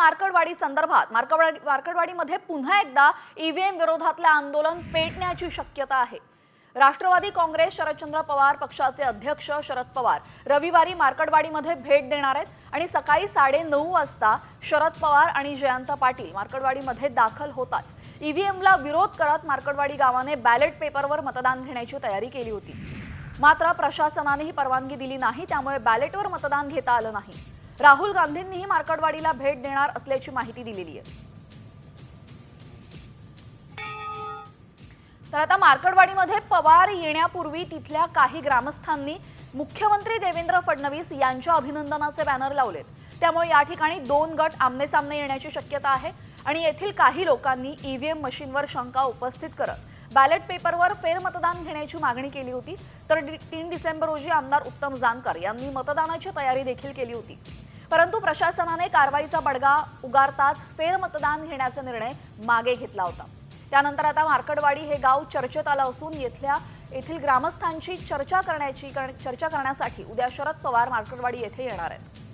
मार्कडवाडी संदर्भात मार्कडवाडीमध्ये पुन्हा एकदा ईव्हीएम विरोधातले आंदोलन पेटण्याची शक्यता आहे। राष्ट्रवादी काँग्रेस शरदचंद्र पवार पक्षाचे अध्यक्ष शरद पवार रविवारी मार्कडवाडीमध्ये भेट देणार आहेत आणि सकाळी 9:30 वाजता शरद पवार आणि जयंत पाटील मार्कडवाडीमध्ये दाखल होताच ईव्हीएमला विरोध करत मार्कडवाडी गावाने बॅलेट पेपरवर मतदान घेण्याची तयारी केली होती। मात्र प्रशासनाने ही परवानगी दिली नाही, त्यामुळे बॅलेटवर मतदान घेता आलं नाही। राहुल गांधींनीही मार्कडवाडीला भेट देणार असल्याची माहिती दिलेली आहे। तर आता मार्कडवाडीमध्ये पवार येण्यापूर्वी तिथल्या काही ग्रामस्थांनी मुख्यमंत्री देवेंद्र फडणवीस यांच्या अभिनंदनाचे बॅनर लावलेत। त्यामुळे या ठिकाणी 2 गट आमने-सामने येण्याची शक्यता आहे आणि येथील काही लोकांनी ईव्हीएम मशीनवर शंका उपस्थित करत बॅलेट पेपरवर फेरमतदान घेण्याची मागणी केली होती। तर 3 डिसेंबर रोजी आमदार उत्तम जानकर यांनी मतदानाची तयारी देखील केली होती, परंतु प्रशासनाने कारवाईचा बडगा उगारताच फेरमतदान घेण्याचा निर्णय मागे घेतला होता। त्यानंतर आता मार्कडवाडी हे गाव चर्चेत आलं असून येथील ग्रामस्थांची चर्चा करण्यासाठी उद्या शरद पवार मार्कडवाडी येथे येणार आहेत।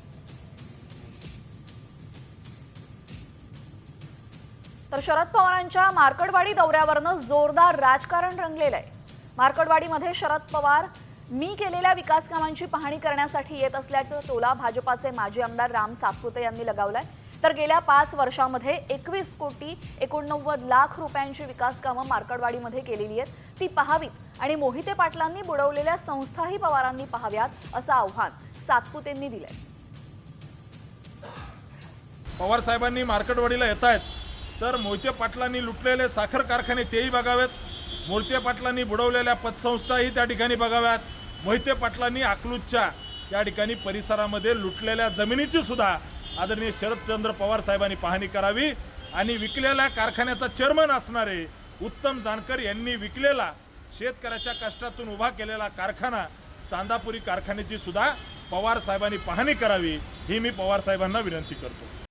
तर शरद पवारांच्या मार्कडवाडी दौऱ्यावरनं जोरदार राजकारण रंगलेलं आहे। मार्कडवाडीमध्ये शरद पवार मी केलेल्या विकास कामांची पाहणी करण्यासाठी येत असल्याचं टोला भाजपाचे माजी आमदार राम सातपुते यांनी लगावलाय। तर गेल्या 5 वर्षांमध्ये 21 कोटी 89 लाख रुपयांची विकास कामं मार्कडवाडीमध्ये केलेली आहेत, ती पाहावीत आणि मोहिते पाटलांनी बुडवलेल्या संस्थाही पवारांनी पाहाव्यात असं आव्हान सातपुतेंनी दिलंय। पवार साहेबांनी मार्कडवाडीला येत आहेत तर मोहिते पाटलांनी लुटलेले साखर कारखाने तेही बघावेत, मोहिते पाटलांनी बुडवलेल्या पतसंस्थाही त्या ठिकाणी बघाव्यात, मोहिते पाटलांनी अकलूजच्या त्या ठिकाणी परिसरामध्ये लुटलेल्या जमिनीची सुद्धा आदरणीय शरदचंद्र पवार साहेबांनी पाहणी करावी आणि विकलेल्या कारखान्याचा चेअरमन असणारे उत्तम जानकर यांनी विकलेला शेतकऱ्याच्या कष्टातून उभा केलेला कारखाना चांदापुरी कारखान्याची सुद्धा पवार साहेबांनी पाहणी करावी ही मी पवार साहेबांना विनंती करतो।